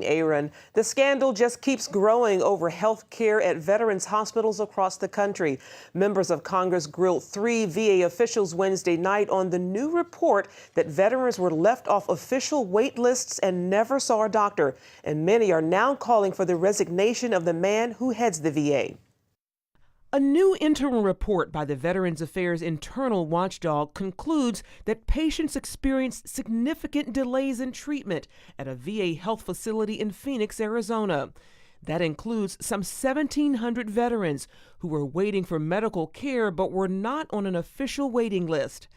Aaron. The scandal just keeps growing over health care at veterans hospitals across the country. Members of Congress grilled 3 VA officials Wednesday night on the new report that veterans were left off official wait lists and never saw a doctor. And many are now calling for the resignation of the man who heads the VA. A new interim report by the Veterans Affairs internal watchdog concludes that patients experienced significant delays in treatment at a VA health facility in Phoenix, Arizona. That includes some 1,700 veterans who were waiting for medical care but were not on an official waiting list.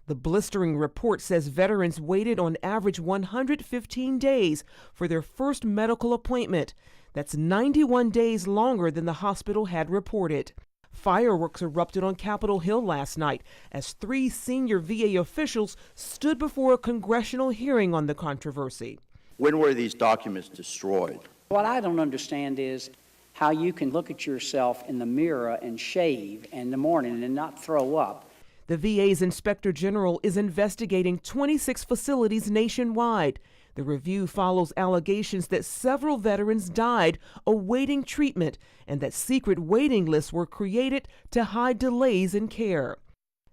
The blistering report says veterans waited on average 115 days for their first medical appointment. That's 91 days longer than the hospital had reported. Fireworks erupted on Capitol Hill last night as 3 senior VA officials stood before a congressional hearing on the controversy. When were these documents destroyed? What I don't understand is how you can look at yourself in the mirror and shave in the morning and not throw up. The VA's Inspector General is investigating 26 facilities nationwide. The review follows allegations that several veterans died awaiting treatment and that secret waiting lists were created to hide delays in care.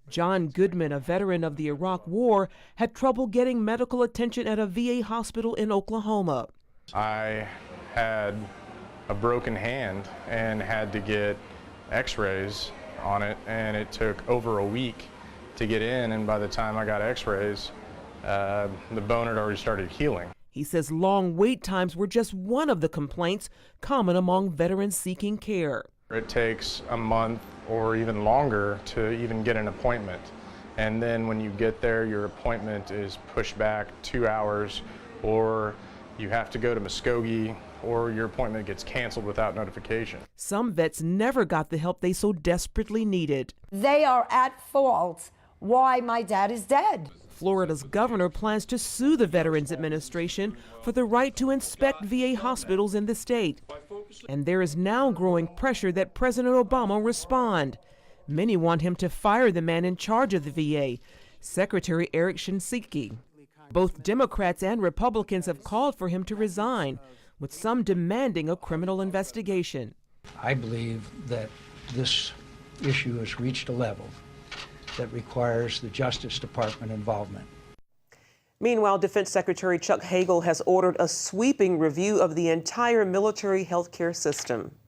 John Goodman, a veteran of the Iraq War, had trouble getting medical attention at a VA hospital in Oklahoma. I had a broken hand and had to get x-rays on it, and it took over a week to get in, and by the time I got x-rays, the bone had already started healing. He says long wait times were just one of the complaints common among veterans seeking care. It takes a month or even longer to even get an appointment. And then when you get there, your appointment is pushed back 2 hours, or you have to go to Muskogee, or your appointment gets canceled without notification. Some vets never got the help they so desperately needed. They are at fault why my dad is dead. Florida's governor plans to sue the Veterans Administration for the right to inspect VA hospitals in the state. And there is now growing pressure that President Obama respond. Many want him to fire the man in charge of the VA, Secretary Eric Shinseki. Both Democrats and Republicans have called for him to resign, with some demanding a criminal investigation. I believe that this issue has reached a level that requires the Justice Department involvement. Meanwhile, Defense Secretary Chuck Hagel has ordered a sweeping review of the entire military health care system.